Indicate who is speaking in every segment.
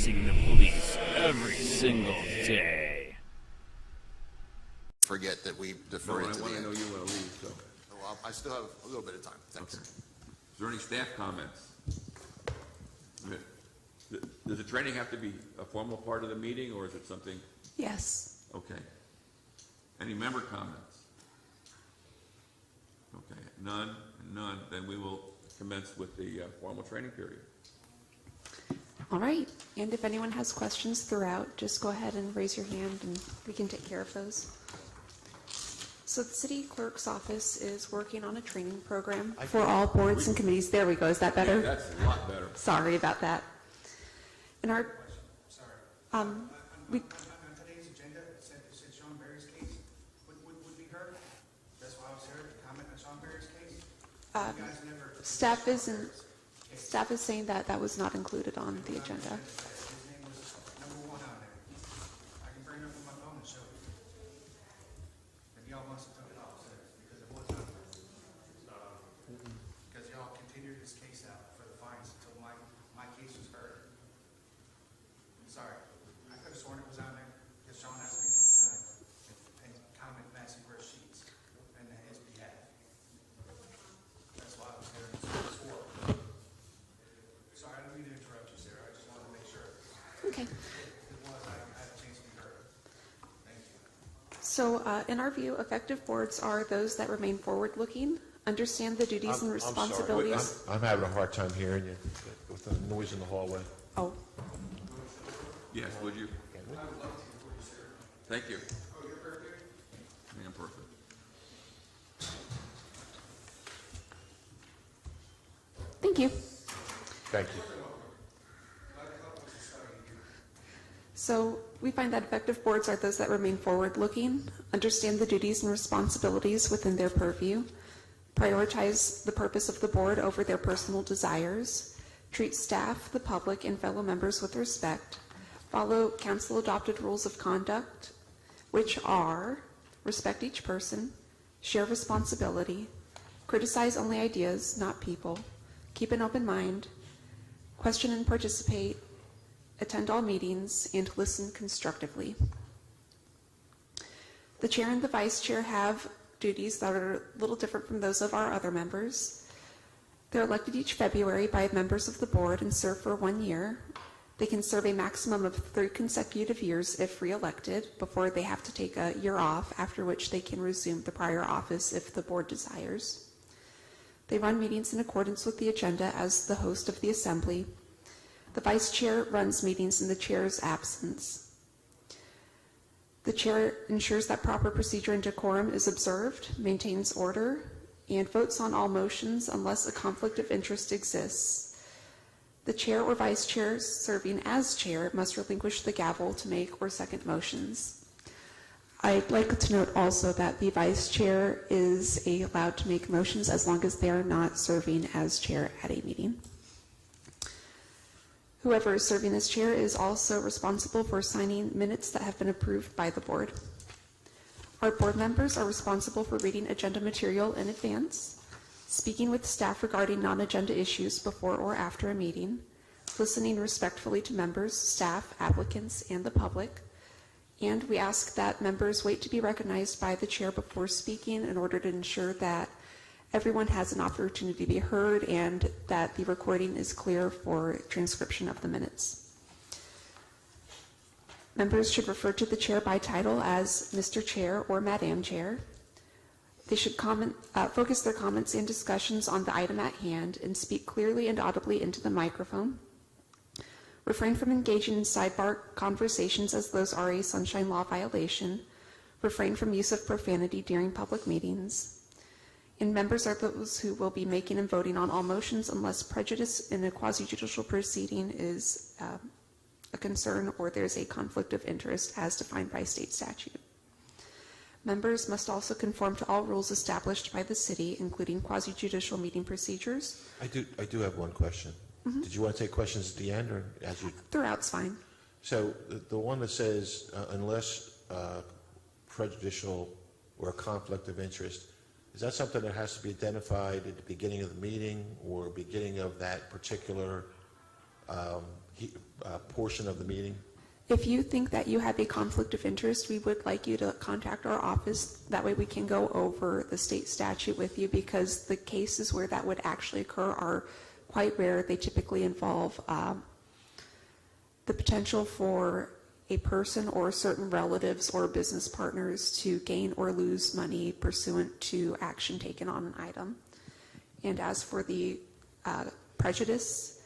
Speaker 1: facing the police every single day.
Speaker 2: Forget that we defer it to the end.
Speaker 3: I know you want to leave, so.
Speaker 2: Well, I still have a little bit of time. Thanks.
Speaker 3: Okay. Is there any staff comments? Does the training have to be a formal part of the meeting, or is it something?
Speaker 4: Yes.
Speaker 3: Okay. Any member comments? Okay. None. Then we will commence with the formal training period.
Speaker 4: All right. And if anyone has questions throughout, just go ahead and raise your hand and we can take care of those. So the city clerk's office is working on a training program for all boards and committees. There we go. Is that better?
Speaker 3: Yeah, that's a lot better.
Speaker 4: Sorry about that. And our,
Speaker 5: On today's agenda, it said Sean Berry's case would be heard. That's why I was here to comment on Sean Berry's case. You guys never.
Speaker 4: Staff is saying that that was not included on the agenda.
Speaker 5: His name was number 1 on there. I can bring it up on my phone and show you. If y'all wants to talk about it, because it was not on there. It's not on there. Because y'all continued this case out for the fines until my case was heard. I'm sorry. I could have sworn it was on there because Sean asked me to come down and comment Massey where sheets in his behalf. That's why I was here and swore. Sorry, I didn't mean to interrupt you, Sarah. I just wanted to make sure.
Speaker 4: Okay.
Speaker 5: It was, I had a chance to be heard. Thank you.
Speaker 4: So in our view, effective boards are those that remain forward-looking, understand the duties and responsibilities.
Speaker 6: I'm having a hard time hearing you with the noise in the hallway.
Speaker 4: Oh,
Speaker 3: Yes, would you? Thank you. Oh, you're perfect? I am perfect.
Speaker 4: thank you.
Speaker 6: Thank you.
Speaker 4: So we find that effective boards are those that remain forward-looking, understand the duties and responsibilities within their purview, prioritize the purpose of the board over their personal desires, treat staff, the public, and fellow members with respect, follow council-adopted rules of conduct, which are respect each person, share responsibility, criticize only ideas, not people, keep an open mind, question and participate, attend all meetings, and listen constructively. The chair and the vice chair have duties that are a little different from those of our other members. They're elected each February by members of the board and serve for 1 year. They can serve a maximum of 3 consecutive years if re-elected before they have to take a year off, after which they can resume the prior office if the board desires. They run meetings in accordance with the agenda as the host of the assembly. The vice chair runs meetings in the chair's absence. The chair ensures that proper procedure and decorum is observed, maintains order, and votes on all motions unless a conflict of interest exists. The chair or vice chair serving as chair must relinquish the gavel to make or second motions. I'd like to note also that the vice chair is allowed to make motions as long as they are not serving as chair at a meeting. Whoever is serving as chair is also responsible for signing minutes that have been approved by the board. Our board members are responsible for reading agenda material in advance, speaking with staff regarding non-agenda issues before or after a meeting, listening respectfully to members, staff, applicants, and the public, and we ask that members wait to be recognized by the chair before speaking in order to ensure that everyone has an opportunity to be heard and that the recording is clear for transcription of the minutes. Members should refer to the chair by title as Mr. Chair or Madam Chair. They should focus their comments and discussions on the item at hand and speak clearly and audibly into the microphone. Refrain from engaging in sidebar conversations as those are a sunshine law violation. Refrain from use of profanity during public meetings. And members are those who will be making and voting on all motions unless prejudice in a quasi-judicial proceeding is a concern or there's a conflict of interest as defined by state statute. Members must also conform to all rules established by the city, including quasi-judicial meeting procedures.
Speaker 6: I do have one question. Mm-hmm. Did you want to take questions at the end or as you?
Speaker 4: Throughout's fine.
Speaker 6: So the one that says unless prejudicial or a conflict of interest, is that something that has to be identified at the beginning of the meeting or beginning of that particular portion of the meeting?
Speaker 4: If you think that you have a conflict of interest, we would like you to contact our office. That way we can go over the state statute with you, because the cases where that would actually occur are quite rare. They typically involve the potential for a person or certain relatives or business partners to gain or lose money pursuant to action taken on an item. And as for the prejudice,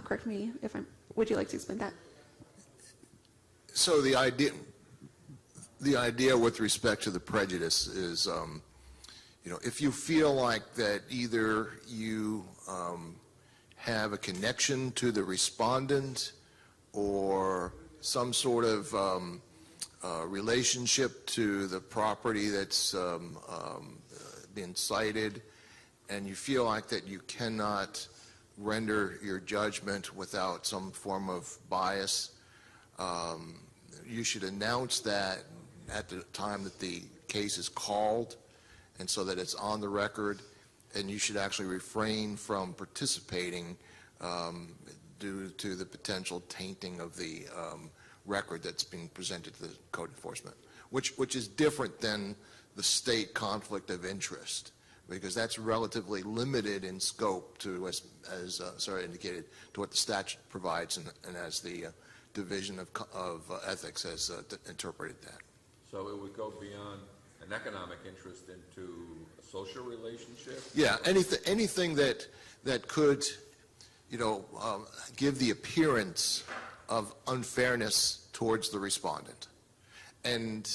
Speaker 4: correct me if I'm, would you like to explain that?
Speaker 2: So the idea with respect to the prejudice is, if you feel like that either you have a connection to the respondent or some sort of relationship to the property that's been cited, and you feel like that you cannot render your judgment without some form of bias, you should announce that at the time that the case is called, and so that it's on the record, and you should actually refrain from participating due to the potential tainting of the record that's being presented to the code enforcement, which is different than the state conflict of interest, because that's relatively limited in scope to, as Sarah indicated, to what the statute provides, and as the Division of Ethics has interpreted that.
Speaker 3: So it would go beyond an economic interest into a social relationship?
Speaker 2: Yeah, anything that could, give the appearance of unfairness towards the respondent. And,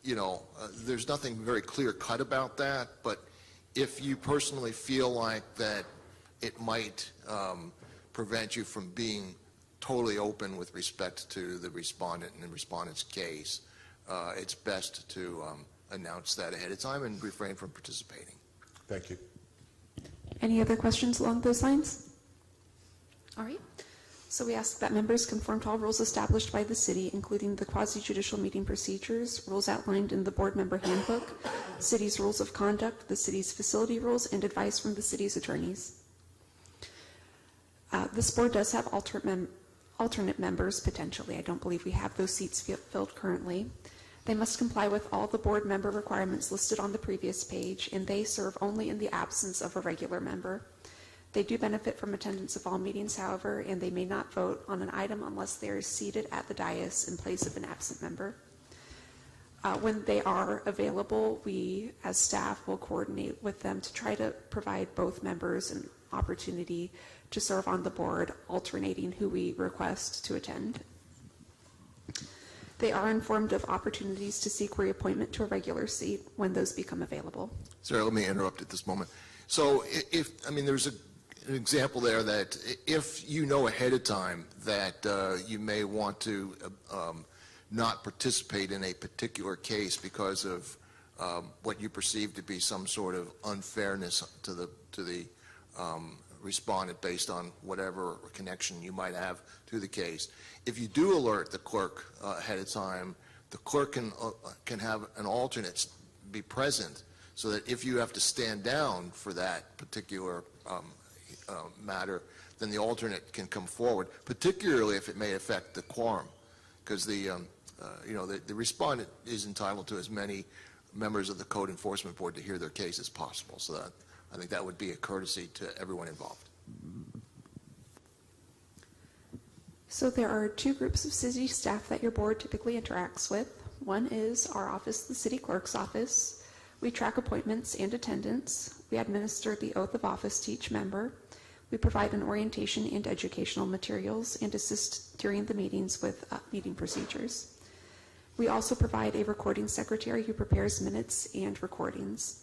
Speaker 2: there's nothing very clear cut about that, but if you personally feel like that it might prevent you from being totally open with respect to the respondent and the respondent's case, it's best to announce that ahead of time and refrain from participating.
Speaker 6: Thank you.
Speaker 4: Any other questions along those lines? All right. So we ask that members conform to all rules established by the city, including the quasi-judicial meeting procedures, rules outlined in the board member handbook, city's rules of conduct, the city's facility rules, and advice from the city's attorneys. This board does have alternate members potentially. I don't believe we have those seats filled currently. They must comply with all the board member requirements listed on the previous page, and they serve only in the absence of a regular member. They do benefit from attendance of all meetings, however, and they may not vote on an item unless they are seated at the dais in place of an absent member. When they are available, we as staff will coordinate with them to try to provide both members an opportunity to serve on the board, alternating who we request to attend. They are informed of opportunities to seek reappointment to a regular seat when those become available.
Speaker 2: Sorry, let me interrupt at this moment. So there's an example there that if you know ahead of time that you may want to not participate in a particular case because of what you perceive to be some sort of unfairness to the respondent based on whatever connection you might have to the case. If you do alert the clerk ahead of time, the clerk can have an alternate be present, so that if you have to stand down for that particular matter, then the alternate can come forward, particularly if it may affect the quorum, because the respondent is entitled to as many members of the Code Enforcement Board to hear their case as possible. So that, I think that would be a courtesy to everyone involved.
Speaker 4: So there are two groups of city staff that your board typically interacts with. One is our office, the city clerk's office. We track appointments and attendance. We administer the oath of office to each member. We provide an orientation and educational materials and assist during the meetings with meeting procedures. We also provide a recording secretary who prepares minutes and recordings.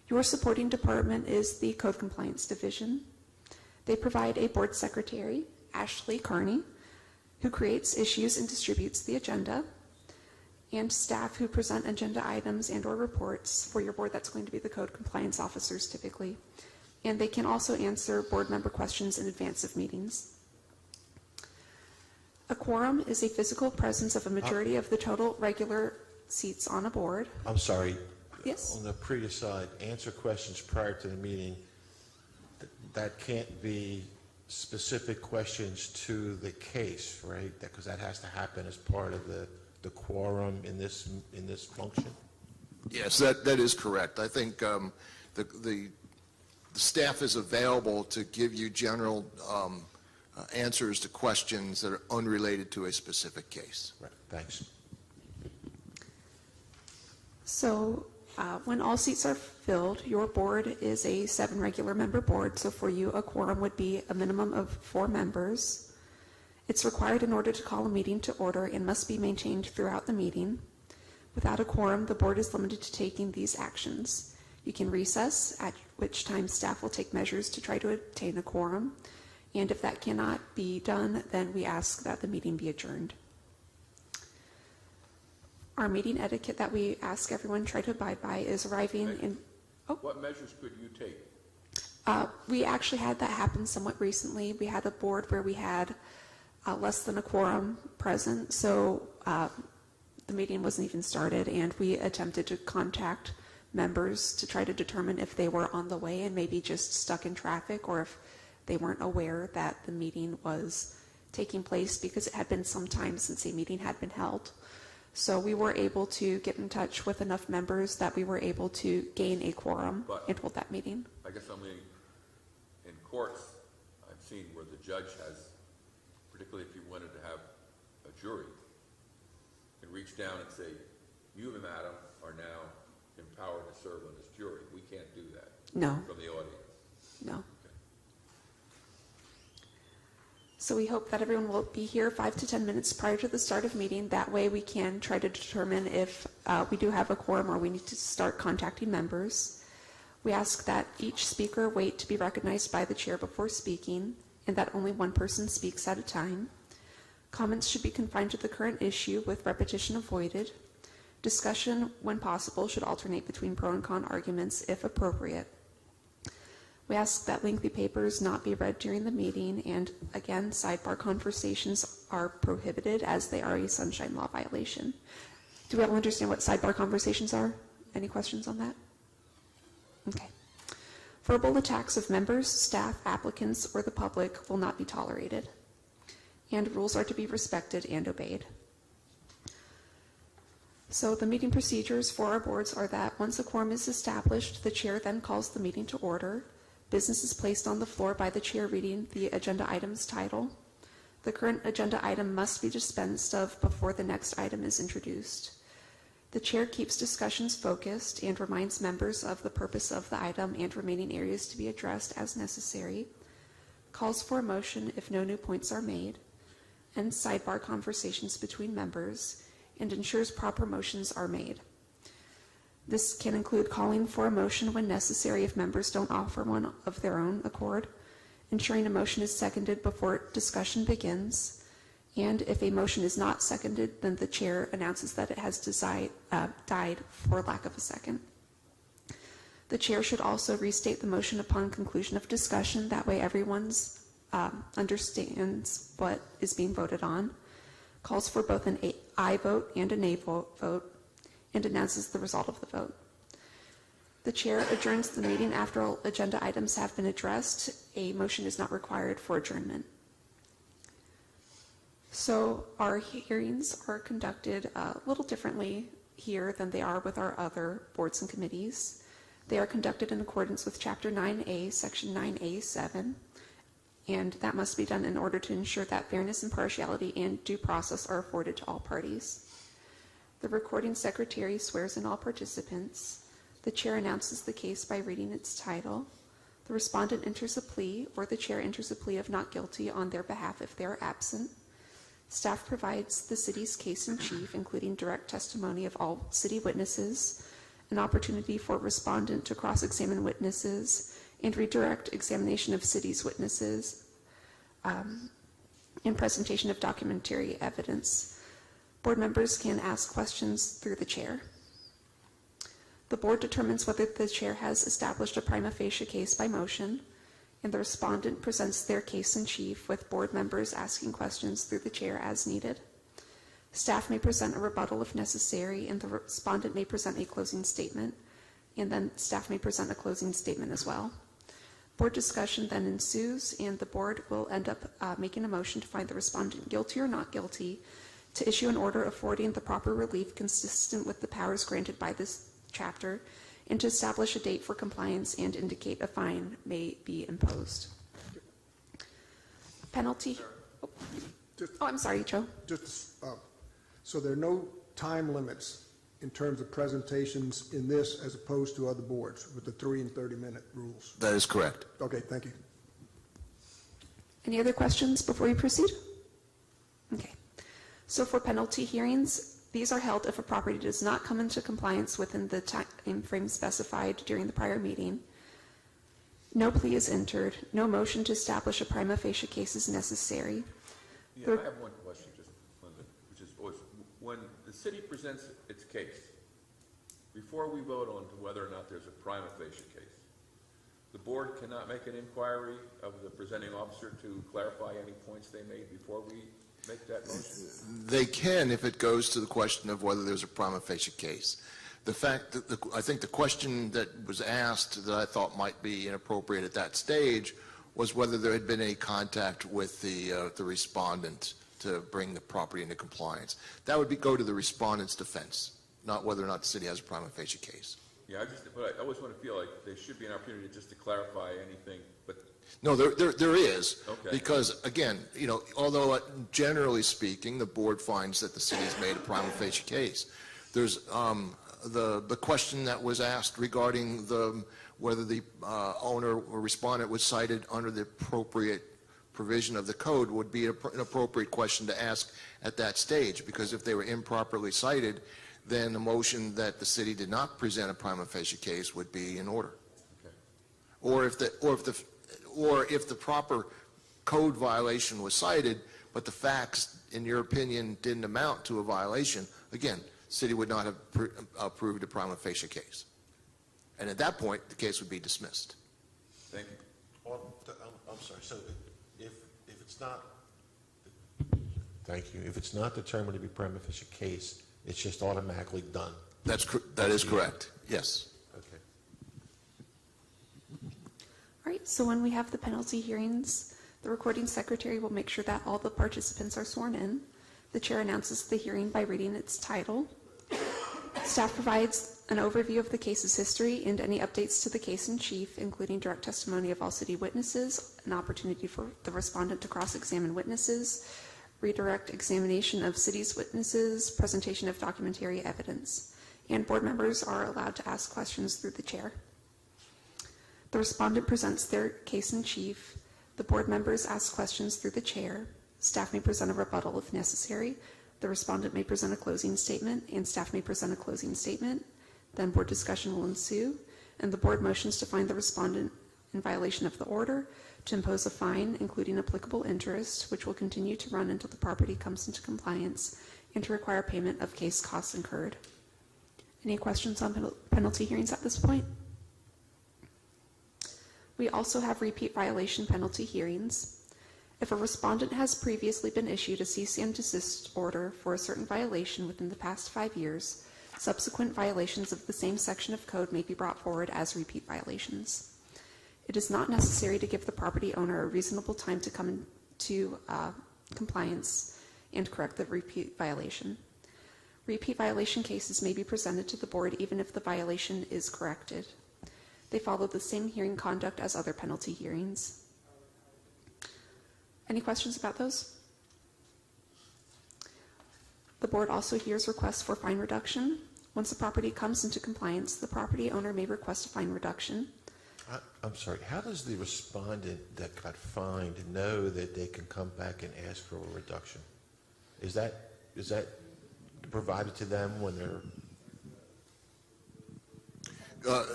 Speaker 4: Your supporting department is the Code Compliance Division. They provide a board secretary, Ashley Carney, who creates issues and distributes the agenda, and staff who present agenda items and or reports for your board. That's going to be the code compliance officers typically. And they can also answer board member questions in advance of meetings. A quorum is a physical presence of a majority of the total regular seats on a board.
Speaker 6: I'm sorry.
Speaker 4: Yes.
Speaker 6: On the previous side, answer questions prior to the meeting. That can't be specific questions to the case, right? Because that has to happen as part of the quorum in this function?
Speaker 2: Yes, that is correct. I think the staff is available to give you general answers to questions that are unrelated to a specific case.
Speaker 6: Right, thanks.
Speaker 4: So when all seats are filled, your board is a 7 regular member board. So for you, a quorum would be a minimum of 4 members. It's required in order to call a meeting to order and must be maintained throughout the meeting. Without a quorum, the board is limited to taking these actions. You can recess, at which time staff will take measures to try to obtain a quorum. And if that cannot be done, then we ask that the meeting be adjourned. Our meeting etiquette that we ask everyone try to abide by is arriving in... Oh.
Speaker 3: What measures could you take?
Speaker 4: We actually had that happen somewhat recently. We had a board where we had less than a quorum present, so the meeting wasn't even started, and we attempted to contact members to try to determine if they were on the way and maybe just stuck in traffic, or if they weren't aware that the meeting was taking place, because it had been some time since a meeting had been held. So we were able to get in touch with enough members that we were able to gain a quorum and hold that meeting.
Speaker 3: I guess in courts, I've seen where the judge has, particularly if you wanted to have a jury, can reach down and say, you, madam, are now empowered to serve on this jury. We can't do that.
Speaker 4: No.
Speaker 3: From the audience.
Speaker 4: No.
Speaker 3: Okay.
Speaker 4: So we hope that everyone will be here 5 to 10 minutes prior to the start of meeting. That way we can try to determine if we do have a quorum or we need to start contacting members. We ask that each speaker wait to be recognized by the chair before speaking, and that only one person speaks at a time. Comments should be confined to the current issue with repetition avoided. Discussion, when possible, should alternate between pro and con arguments if appropriate. We ask that lengthy papers not be read during the meeting, and again, sidebar conversations are prohibited as they are a sunshine law violation. Do we all understand what sidebar conversations are? Any questions on that? Okay. Verbal attacks of members, staff, applicants, or the public will not be tolerated, and rules are to be respected and obeyed. So the meeting procedures for our boards are that once a quorum is established, the chair then calls the meeting to order. Business is placed on the floor by the chair reading the agenda item's title. The current agenda item must be dispensed of before the next item is introduced. The chair keeps discussions focused and reminds members of the purpose of the item and remaining areas to be addressed as necessary. Calls for a motion if no new points are made, and sidebar conversations between members, and ensures proper motions are made. This can include calling for a motion when necessary if members don't offer one of their own accord, ensuring a motion is seconded before discussion begins, and if a motion is not seconded, then the chair announces that it has died for lack of a second. The chair should also restate the motion upon conclusion of discussion. That way everyone understands what is being voted on, calls for both an aye vote and a nay vote, and announces the result of the vote. The chair adjourns the meeting after all agenda items have been addressed. A motion is not required for adjournment. So our hearings are conducted a little differently here than they are with our other boards and committees. They are conducted in accordance with Chapter 9A, Section 9A7, and that must be done in order to ensure that fairness, impartiality, and due process are afforded to all parties. The recording secretary swears in all participants. The chair announces the case by reading its title. The respondent enters a plea, or the chair enters a plea of not guilty on their behalf if they are absent. Staff provides the city's case in chief, including direct testimony of all city witnesses, an opportunity for respondent to cross-examine witnesses, and redirect examination of city's witnesses, and presentation of documentary evidence. Board members can ask questions through the chair. The board determines whether the chair has established a prima facie case by motion, and the respondent presents their case in chief with board members asking questions through the chair as needed. Staff may present a rebuttal if necessary, and the respondent may present a closing statement, and then staff may present a closing statement as well. Board discussion then ensues, and the board will end up making a motion to find the respondent guilty or not guilty, to issue an order affording the proper relief consistent with the powers granted by this chapter, and to establish a date for compliance and indicate a fine may be imposed. Penalty. Oh, I'm sorry, Joe.
Speaker 7: So there are no time limits in terms of presentations in this as opposed to other boards with the 3 and 30-minute rules?
Speaker 2: That is correct.
Speaker 7: Okay, thank you.
Speaker 4: Any other questions before we proceed? Okay. So for penalty hearings, these are held if a property does not come into compliance within the time frame specified during the prior meeting. No plea is entered. No motion to establish a prima facie case is necessary.
Speaker 3: Yeah, I have one question, just Linda, which is always, when the city presents its case, before we vote on to whether or not there's a prima facie case, the board cannot make an inquiry of the presenting officer to clarify any points they made before we make that motion?
Speaker 2: They can if it goes to the question of whether there's a prima facie case. The fact that I think the question that was asked that I thought might be inappropriate at that stage was whether there had been any contact with the respondent to bring the property into compliance. That would go to the respondent's defense, not whether or not the city has a prima facie case.
Speaker 3: Yeah, but I always want to feel like there should be an opportunity just to clarify anything, but
Speaker 2: No, there is.
Speaker 3: Okay.
Speaker 2: Because, again, although generally speaking, the board finds that the city has made a prima facie case, there's the question that was asked regarding whether the owner or respondent was cited under the appropriate provision of the code would be an appropriate question to ask at that stage, because if they were improperly cited, then the motion that the city did not present a prima facie case would be in order.
Speaker 3: okay.
Speaker 2: Or if the proper code violation was cited, but the facts, in your opinion, didn't amount to a violation, again, city would not have approved a prima facie case. And at that point, the case would be dismissed.
Speaker 3: Thank you.
Speaker 6: Well, I'm sorry, so if it's not, thank you, if it's not determined to be prima facie case, it's just automatically done.
Speaker 2: That is correct, yes.
Speaker 6: Okay.
Speaker 4: All right, so when we have the penalty hearings, the recording secretary will make sure that all the participants are sworn in. The chair announces the hearing by reading its title. Staff provides an overview of the case's history and any updates to the case in chief, including direct testimony of all city witnesses, an opportunity for the respondent to cross-examine witnesses, redirect examination of city's witnesses, presentation of documentary evidence, and board members are allowed to ask questions through the chair. The respondent presents their case in chief. The board members ask questions through the chair. Staff may present a rebuttal if necessary. The respondent may present a closing statement, and staff may present a closing statement. Then board discussion will ensue, and the board motions to find the respondent in violation of the order, to impose a fine, including applicable interest, which will continue to run until the property comes into compliance, and to require payment of case costs incurred. Any questions on penalty hearings at this point? We also have repeat violation penalty hearings. If a respondent has previously been issued a cease and desist order for a certain violation within the past 5 years, subsequent violations of the same section of code may be brought forward as repeat violations. It is not necessary to give the property owner a reasonable time to come into compliance and correct the repeat violation. Repeat violation cases may be presented to the board even if the violation is corrected. They follow the same hearing conduct as other penalty hearings. Any questions about those? The board also hears requests for fine reduction. Once the property comes into compliance, the property owner may request a fine reduction.
Speaker 6: I'm sorry, how does the respondent that got fined know that they can come back and ask for a reduction? Is that provided to them when they're...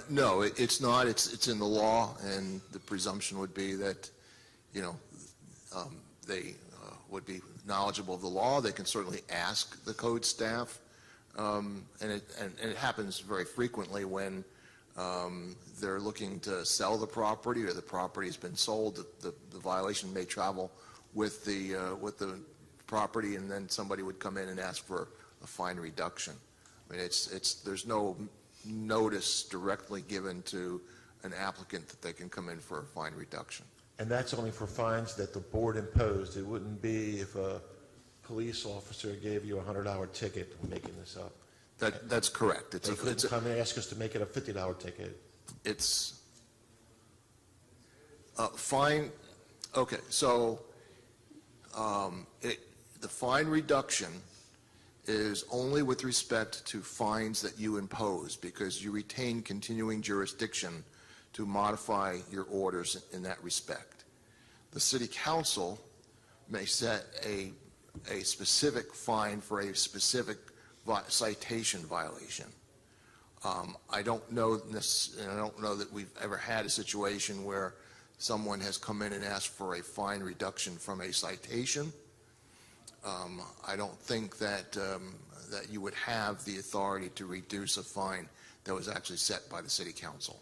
Speaker 2: No, it's not. It's in the law, and the presumption would be that, they would be knowledgeable of the law. They can certainly ask the code staff, and it happens very frequently when they're looking to sell the property or the property has been sold. The violation may travel with the property, and then somebody would come in and ask for a fine reduction. I mean, there's no notice directly given to an applicant that they can come in for a fine reduction.
Speaker 6: And that's only for fines that the board imposed. It wouldn't be if a police officer gave you a $100 ticket, I'm making this up.
Speaker 2: That's correct.
Speaker 6: They couldn't come and ask us to make it a $50 ticket.
Speaker 2: It's fine. Okay, so the fine reduction is only with respect to fines that you impose, because you retain continuing jurisdiction to modify your orders in that respect. The city council may set a specific fine for a specific citation violation. I don't know this, and I don't know that we've ever had a situation where someone has come in and asked for a fine reduction from a citation. I don't think that that you would have the authority to reduce a fine that was actually set by the city council.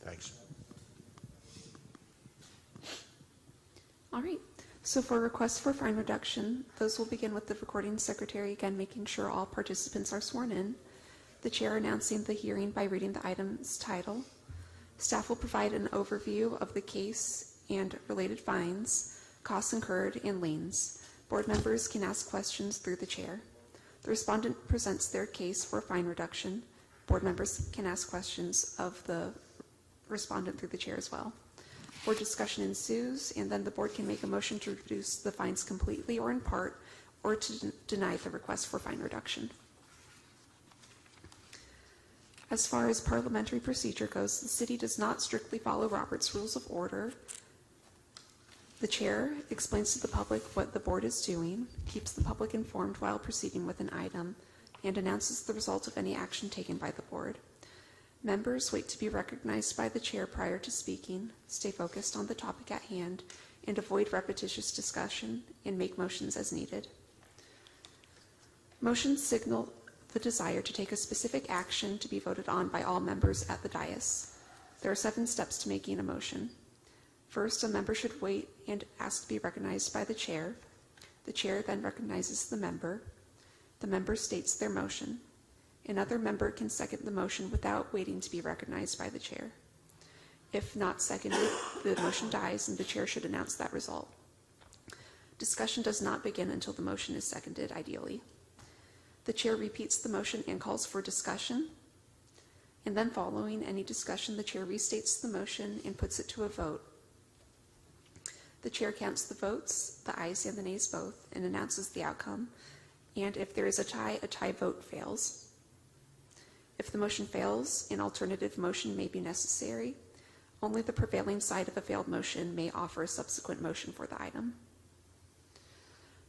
Speaker 6: Thanks.
Speaker 4: All right. So for requests for fine reduction, those will begin with the recording secretary, again making sure all participants are sworn in. The chair announcing the hearing by reading the item's title. Staff will provide an overview of the case and related fines, costs incurred, and liens. Board members can ask questions through the chair. The respondent presents their case for fine reduction. Board members can ask questions of the respondent through the chair as well. Board discussion ensues, and then the board can make a motion to reduce the fines completely or in part, or to deny the request for fine reduction. As far as parliamentary procedure goes, the city does not strictly follow Robert's Rules of Order. The chair explains to the public what the board is doing, keeps the public informed while proceeding with an item, and announces the result of any action taken by the board. Members wait to be recognized by the chair prior to speaking, stay focused on the topic at hand, and avoid repetitious discussion, and make motions as needed. Motions signal the desire to take a specific action to be voted on by all members at the dais. There are 7 steps to making a motion. First, a member should wait and ask to be recognized by the chair. The chair then recognizes the member. The member states their motion. Another member can second the motion without waiting to be recognized by the chair. If not seconded, the motion dies and the chair should announce that result. Discussion does not begin until the motion is seconded, ideally. The chair repeats the motion and calls for discussion. And then following any discussion, the chair restates the motion and puts it to a vote. The chair counts the votes, the ayes and the nays both, and announces the outcome. And if there is a tie vote fails. If the motion fails, an alternative motion may be necessary. Only the prevailing side of a failed motion may offer a subsequent motion for the item.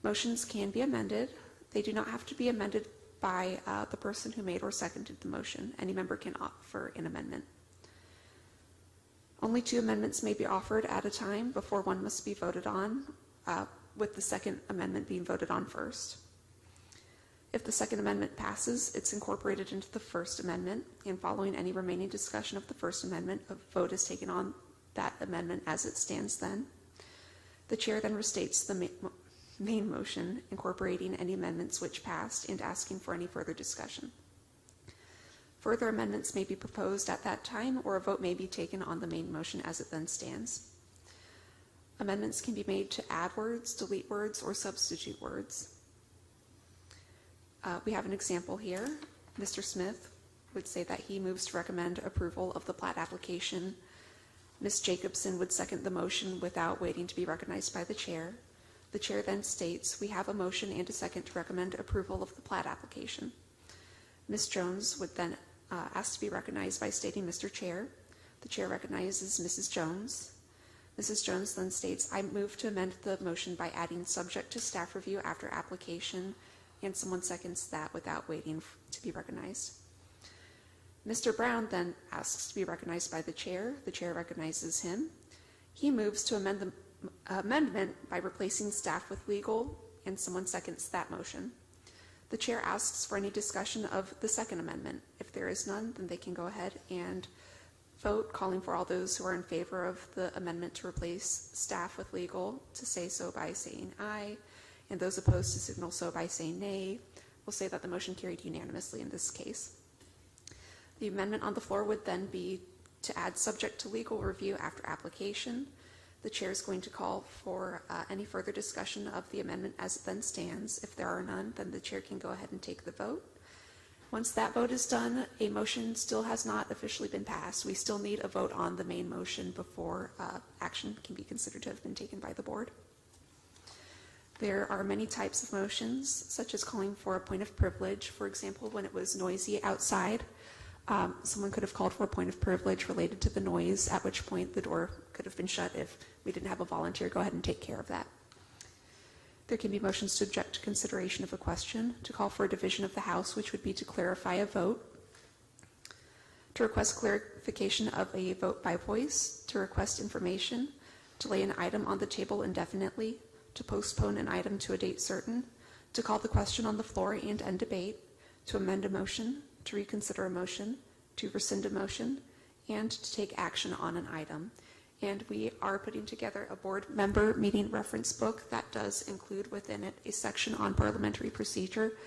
Speaker 4: Motions can be amended. They do not have to be amended by the person who made or seconded the motion. Any member can offer an amendment. Only 2 amendments may be offered at a time before one must be voted on, with the second amendment being voted on first. If the second amendment passes, it's incorporated into the first amendment, and following any remaining discussion of the first amendment, a vote is taken on that amendment as it stands then. The chair then restates the main motion, incorporating any amendments which passed and asking for any further discussion. Further amendments may be proposed at that time, or a vote may be taken on the main motion as it then stands. Amendments can be made to add words, delete words, or substitute words. We have an example here. Mr. Smith would say that he moves to recommend approval of the plat application. Ms. Jacobson would second the motion without waiting to be recognized by the chair. The chair then states, we have a motion and a second to recommend approval of the plat application. Ms. Jones would then ask to be recognized by stating, Mr. Chair. The chair recognizes Mrs. Jones. Mrs. Jones then states, I move to amend the motion by adding subject to staff review after application, and someone seconds that without waiting to be recognized. Mr. Brown then asks to be recognized by the chair. The chair recognizes him. He moves to amend the amendment by replacing staff with legal, and someone seconds that motion. The chair asks for any discussion of the second amendment. If there is none, then they can go ahead and vote, calling for all those who are in favor of the amendment to replace staff with legal to say so by saying aye, and those opposed to signal so by saying nay. We'll say that the motion carried unanimously in this case. The amendment on the floor would then be to add subject to legal review after application. The chair is going to call for any further discussion of the amendment as it then stands. If there are none, then the chair can go ahead and take the vote. Once that vote is done, a motion still has not officially been passed. We still need a vote on the main motion before action can be considered to have been taken by the board. There are many types of motions, such as calling for a point of privilege. For example, when it was noisy outside, someone could have called for a point of privilege related to the noise, at which point the door could have been shut if we didn't have a volunteer go ahead and take care of that. There can be motions to object to consideration of a question, to call for a division of the House, which would be to clarify a vote, to request clarification of a vote by voice, to request information, to lay an item on the table indefinitely, to postpone an item to a date certain, to call the question on the floor and end debate, to amend a motion, to reconsider a motion, to rescind a motion, and to take action on an item. And we are putting together a board member meeting reference book that does include within it a section on parliamentary procedure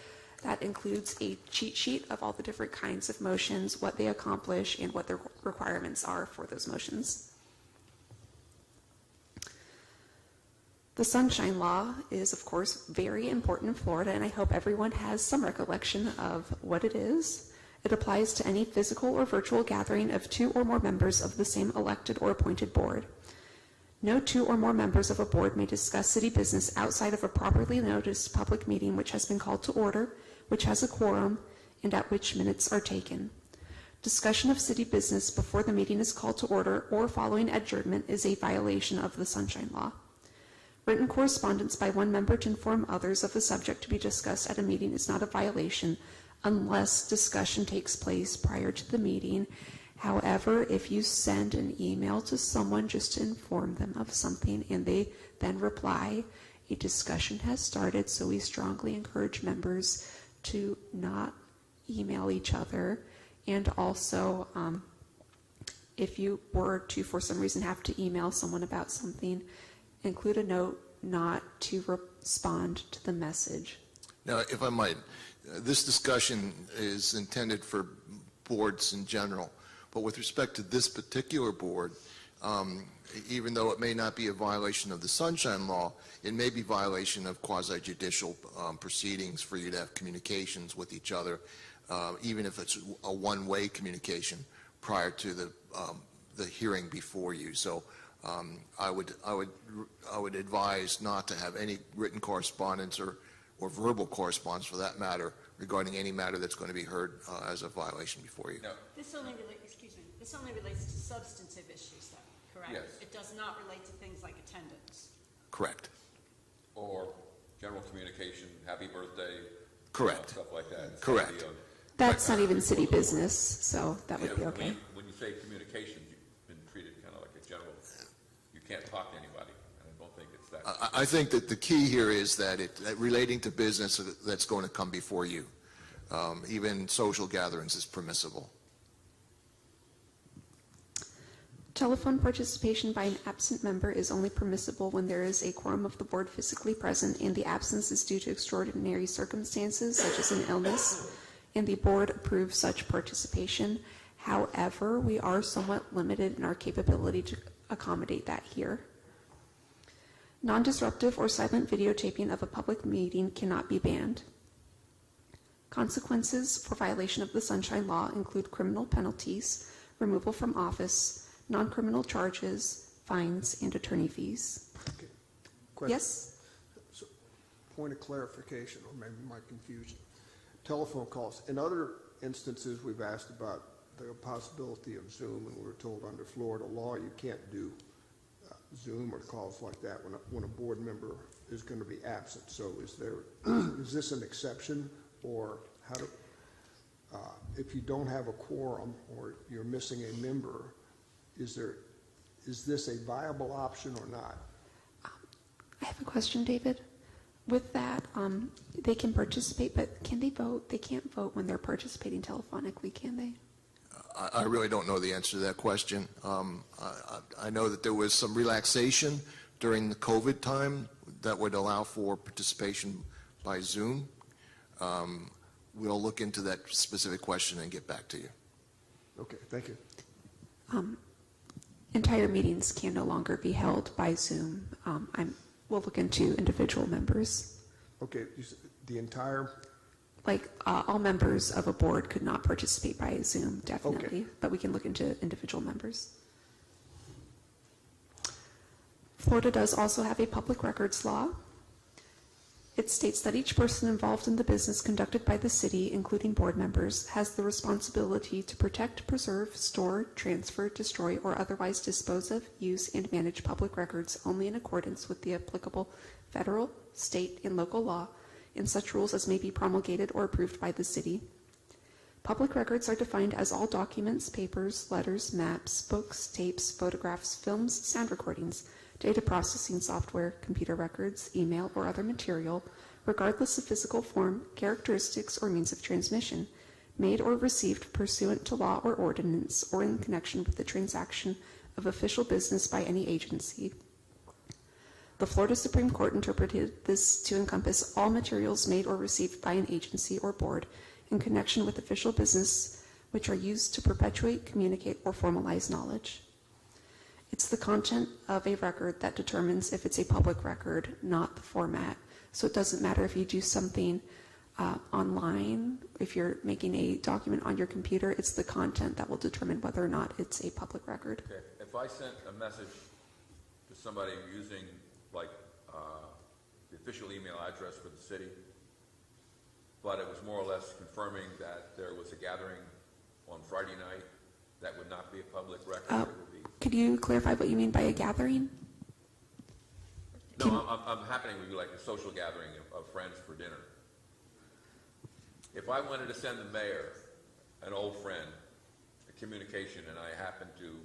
Speaker 4: that includes a cheat sheet of all the different kinds of motions, what they accomplish, and what the requirements are for those motions. The Sunshine Law is, of course, very important in Florida, and I hope everyone has some recollection of what it is. It applies to any physical or virtual gathering of 2 or more members of the same elected or appointed board. No 2 or more members of a board may discuss city business outside of a properly noticed public meeting which has been called to order, which has a quorum, and at which minutes are taken. Discussion of city business before the meeting is called to order or following adjournment is a violation of the Sunshine Law. Written correspondence by one member to inform others of the subject to be discussed at a meeting is not a violation unless discussion takes place prior to the meeting. However, if you send an email to someone just to inform them of something and they then reply, a discussion has started, so we strongly encourage members to not email each other. And also, if you were to, for some reason, have to email someone about something, include a note not to respond to the message.
Speaker 2: Now, if I might, this discussion is intended for boards in general, but with respect to this particular board, even though it may not be a violation of the Sunshine Law, it may be violation of quasi-judicial proceedings for you to have communications with each other, even if it's a one-way communication prior to the hearing before you. So I would advise not to have any written correspondence or verbal correspondence, for that matter, regarding any matter that's going to be heard as a violation before you.
Speaker 3: No.
Speaker 8: This only relates to substantive issues, though, correct?
Speaker 3: Yes.
Speaker 8: It does not relate to things like attendance.
Speaker 2: Correct.
Speaker 3: Or general communication, happy birthday.
Speaker 2: Correct.
Speaker 3: Stuff like that.
Speaker 2: Correct.
Speaker 4: That's not even city business, so that would be okay.
Speaker 3: When you say communication, you've been treated kind of like a general, you can't talk to anybody. I don't think it's that.
Speaker 2: I think that the key here is that relating to business that's going to come before you. Even social gatherings is permissible.
Speaker 4: Telephone participation by an absent member is only permissible when there is a quorum of the board physically present and the absence is due to extraordinary circumstances such as an illness, and the board approves such participation. However, we are somewhat limited in our capability to accommodate that here. Non-disruptive or silent videotaping of a public meeting cannot be banned. Consequences for violation of the Sunshine Law include criminal penalties, removal from office, non-criminal charges, fines, and attorney fees.
Speaker 7: Okay. Question.
Speaker 4: Yes?
Speaker 7: So, point of clarification, or maybe my confusion. Telephone calls. In other instances, we've asked about the possibility of Zoom, and we were told under Florida law you can't do Zoom or calls like that when a board member is going to be absent. So is this an exception, or how do, if you don't have a quorum or you're missing a member, is this a viable option or not?
Speaker 4: I have a question, David. With that, they can participate, but can they vote? They can't vote when they're participating telephonically, can they?
Speaker 2: I really don't know the answer to that question. I know that there was some relaxation during the COVID time that would allow for participation by Zoom. We'll look into that specific question and get back to you.
Speaker 7: Okay, thank you.
Speaker 4: Entire meetings can no longer be held by Zoom. We'll look into individual members.
Speaker 7: Okay, the entire,
Speaker 4: Like all members of a board could not participate by Zoom, definitely,
Speaker 7: Okay.
Speaker 4: but we can look into individual members. Florida does also have a public records law. It states that each person involved in the business conducted by the city, including board members, has the responsibility to protect, preserve, store, transfer, destroy, or otherwise dispose of, use, and manage public records only in accordance with the applicable federal, state, and local law, and such rules as may be promulgated or approved by the city. Public records are defined as all documents, papers, letters, maps, books, tapes, photographs, films, sound recordings, data processing software, computer records, email, or other material, regardless of physical form, characteristics, or means of transmission, made or received pursuant to law or ordinance, or in connection with the transaction of official business by any agency. The Florida Supreme Court interpreted this to encompass all materials made or received by an agency or board in connection with official business which are used to perpetuate, communicate, or formalize knowledge. It's the content of a record that determines if it's a public record, not the format. So it doesn't matter if you do something online, if you're making a document on your computer, it's the content that will determine whether or not it's a public record.
Speaker 3: Okay, if I sent a message to somebody using like the official email address for the city, but it was more or less confirming that there was a gathering on Friday night, that would not be a public record? It would be...
Speaker 4: Could you clarify what you mean by a gathering?
Speaker 3: No, I'm happening with like a social gathering of friends for dinner. If I wanted to send the mayor, an old friend, a communication, and I happen to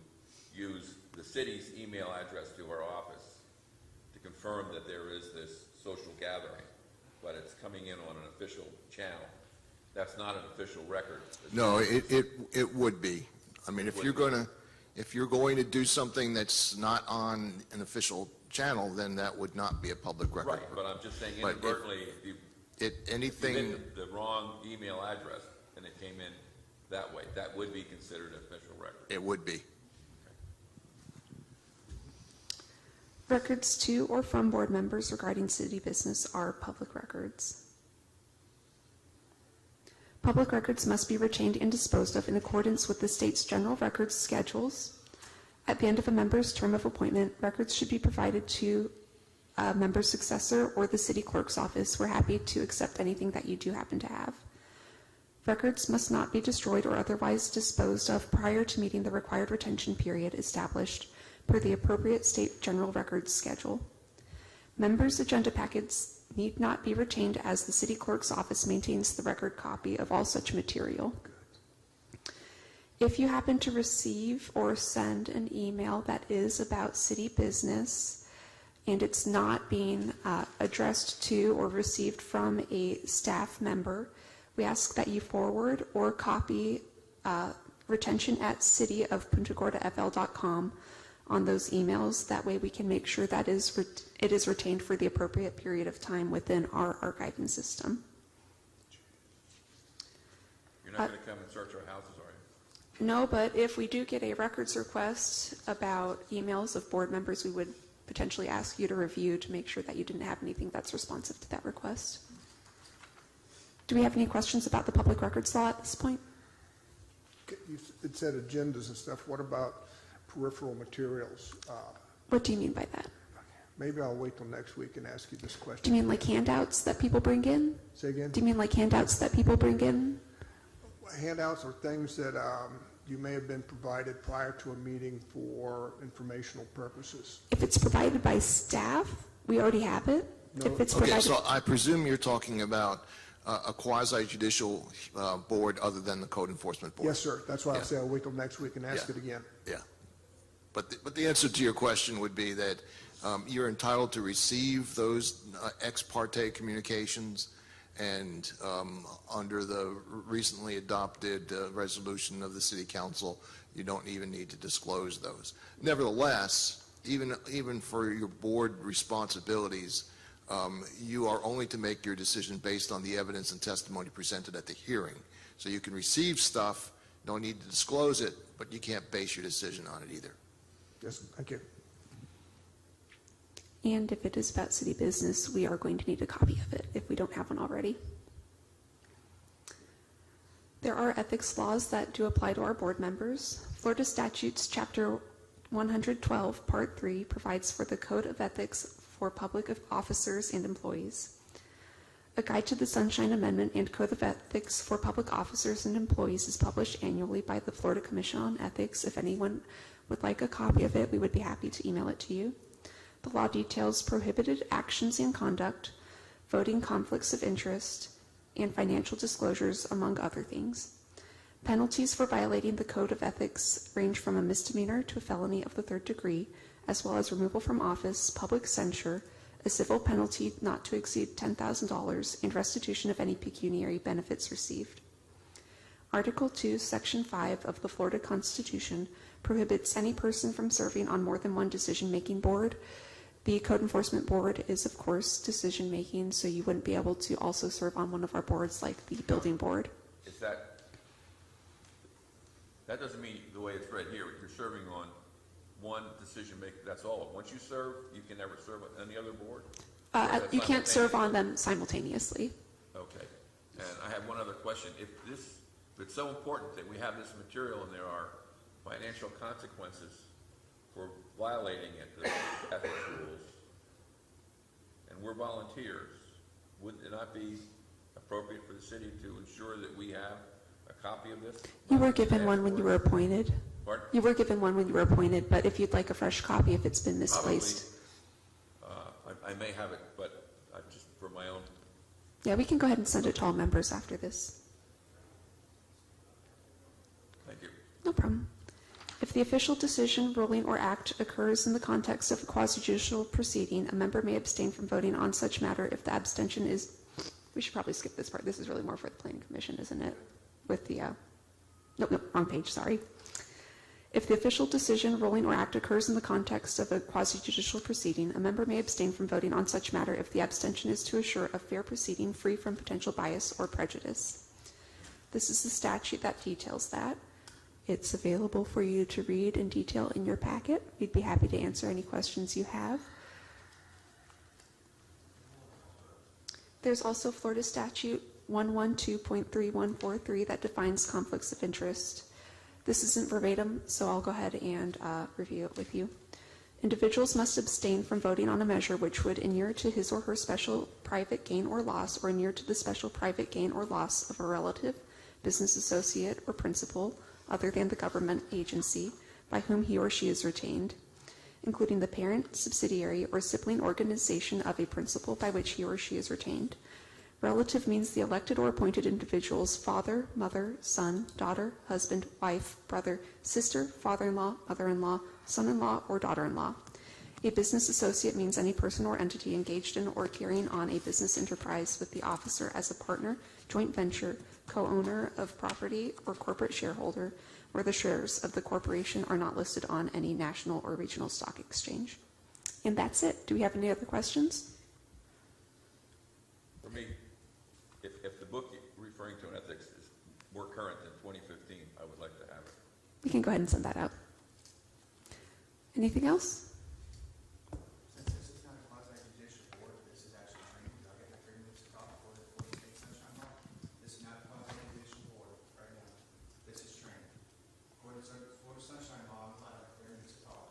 Speaker 3: use the city's email address to her office to confirm that there is this social gathering, but it's coming in on an official channel, that's not an official record.
Speaker 2: No, it would be. I mean, if you're going to do something that's not on an official channel, then that would not be a public record.
Speaker 3: Right, but I'm just saying
Speaker 2: But
Speaker 3: inadvertently, if you
Speaker 2: anything,
Speaker 3: hit the wrong email address and it came in that way, that would be considered an official record.
Speaker 2: it would be.
Speaker 4: Records to or from board members regarding city business are public records. Public records must be retained and disposed of in accordance with the state's general records schedules. At the end of a member's term of appointment, records should be provided to a member's successor or the city clerk's office. We're happy to accept anything that you do happen to have. Records must not be destroyed or otherwise disposed of prior to meeting the required retention period established per the appropriate state general records schedule. Members' agenda packets need not be retained as the city clerk's office maintains the record copy of all such material. If you happen to receive or send an email that is about city business and it's not being addressed to or received from a staff member, we ask that you forward or copy retention@cityofpuntagordafl.com on those emails. That way we can make sure that it is retained for the appropriate period of time within our archiving system.
Speaker 3: You're not going to come and search our houses, are you?
Speaker 4: No, but if we do get a records request about emails of board members, we would potentially ask you to review to make sure that you didn't have anything that's responsive to that request. Do we have any questions about the public records law at this point?
Speaker 7: It said agendas and stuff. What about peripheral materials?
Speaker 4: What do you mean by that?
Speaker 7: Maybe I'll wait till next week and ask you this question.
Speaker 4: Do you mean like handouts that people bring in?
Speaker 7: Say again?
Speaker 4: Do you mean like handouts that people bring in?
Speaker 7: Handouts are things that you may have been provided prior to a meeting for informational purposes.
Speaker 4: If it's provided by staff, we already have it.
Speaker 7: No.
Speaker 4: If it's
Speaker 2: Okay,
Speaker 4: provided,
Speaker 2: so I presume you're talking about a quasi-judicial board other than the code enforcement board?
Speaker 7: Yes, sir. That's why I
Speaker 2: Yeah.
Speaker 7: say I'll wait till next week and ask
Speaker 2: Yeah.
Speaker 7: it again.
Speaker 2: Yeah. But the answer to your question would be that you're entitled to receive those ex parte communications, and under the recently adopted resolution of the City Council, you don't even need to disclose those. Nevertheless, even for your board responsibilities, you are only to make your decision based on the evidence and testimony presented at the hearing. So you can receive stuff No need to disclose it, but you can't base your decision on it either.
Speaker 7: Yes, thank you.
Speaker 4: And if it is about city business, we are going to need a copy of it if we don't have one already. There are ethics laws that do apply to our board members. Florida Statutes Chapter 112, Part 3 provides for the Code of Ethics for public officers and employees. A Guide to the Sunshine Amendment and Code of Ethics for public officers and employees is published annually by the Florida Commission on Ethics. If anyone would like a copy of it, we would be happy to email it to you. The law details prohibited actions and conduct, voting conflicts of interest, and financial disclosures, among other things. Penalties for violating the Code of Ethics range from a misdemeanor to a felony of the 3rd degree, as well as removal from office, public censure, a civil penalty not to exceed $10,000, and restitution of any pecuniary benefits received. Article 2, Section 5 of the Florida Constitution prohibits any person from serving on more than one decision-making board. The Code Enforcement Board is, of course, decision-making, so you wouldn't be able to also serve on one of our boards like the Building Board.
Speaker 3: Is that doesn't mean the way it's read here, you're serving on one decision maker, that's all. Once you serve, you can never serve on any other board?
Speaker 4: You can't serve on them simultaneously.
Speaker 3: Okay. And I have one other question. If it's so important that we have this material and there are financial consequences for violating it, the ethics rules, and we're volunteers, would it not be appropriate for the city to ensure that we have a copy of this?
Speaker 4: You were given one when you were appointed.
Speaker 3: Pardon?
Speaker 4: You were given one when you were appointed, but if you'd like a fresh copy, if it's been misplaced.
Speaker 3: Probably, I may have it, but just for my own.
Speaker 4: Yeah, we can go ahead and send it to all members after this.
Speaker 3: Thank you.
Speaker 4: No problem. If the official decision, ruling, or act occurs in the context of a quasi-judicial proceeding, a member may abstain from voting on such matter if the abstention is, we should probably skip this part. This is really more for the Planning Commission, isn't it? With the, nope, wrong page, sorry. If the official decision, ruling, or act occurs in the context of a quasi-judicial proceeding, a member may abstain from voting on such matter if the abstention is to assure a fair proceeding free from potential bias or prejudice. This is the statute that details that. It's available for you to read in detail in your packet. We'd be happy to answer any questions you have. There's also Florida Statute 112.3143 that defines conflicts of interest. This isn't verbatim, so I'll go ahead and review it with you. Individuals must abstain from voting on a measure which would inure to his or her special private gain or loss, or inure to the special private gain or loss of a relative, business associate, or principal other than the government agency by whom he or she is retained, including the parent, subsidiary, or sibling organization of a principal by which he or she is retained. Relative means the elected or appointed individual's father, mother, son, daughter, husband, wife, brother, sister, father-in-law, mother-in-law, son-in-law, or daughter-in-law. A business associate means any person or entity engaged in or carrying on a business enterprise with the officer as a partner, joint venture, co-owner of property, or corporate shareholder, where the shares of the corporation are not listed on any national or regional stock exchange. And that's it. Do we have any other questions?
Speaker 3: For me, if the book you're referring to in ethics is more current than 2015, I would like to have it.
Speaker 4: We can go ahead and send that out. Anything else?
Speaker 5: Since this is not a quasi-judicial board, this is actually training. I'll get that 3 minutes to talk for the state sunshine law. This is not a quasi-judicial board right now. This is training. For the sunshine law, I'll have 3 minutes to talk.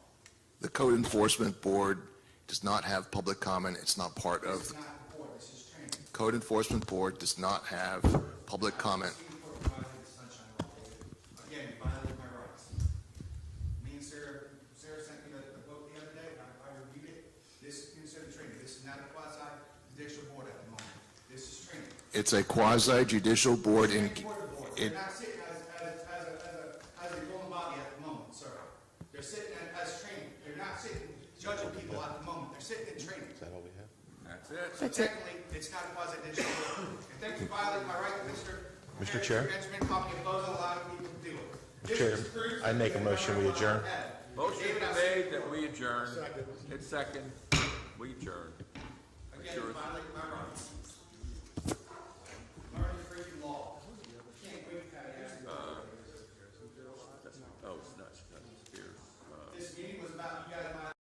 Speaker 2: The Code Enforcement Board does not have public comment. It's not part of.
Speaker 5: This is not a board, this is training.
Speaker 2: Code Enforcement Board does not have public comment.
Speaker 5: Again, you violated my rights. Me and Sarah sent me the book the other day. I reviewed it. This is considered training. This is not a quasi-judicial board at the moment. This is training.
Speaker 2: It's a quasi-judicial board in.
Speaker 5: They're not sitting as a ruling body at the moment, sir. They're sitting as training. They're not sitting judging people at the moment. They're sitting in training.
Speaker 6: Is that all we have?
Speaker 3: That's it.
Speaker 5: So technically, it's not a quasi-judicial board. And thank you for violating my right,
Speaker 6: Mr. Chair?
Speaker 5: Benjamin, copy of those allowing people to do it. This
Speaker 6: Chair,
Speaker 5: is proof
Speaker 6: I make a motion we adjourn.
Speaker 3: Motion been made that we adjourn. It's second. We adjourn. Make
Speaker 5: Again,
Speaker 3: sure
Speaker 5: you
Speaker 3: it's-
Speaker 5: violated my rights. Learn the freaking law. You can't wait to have You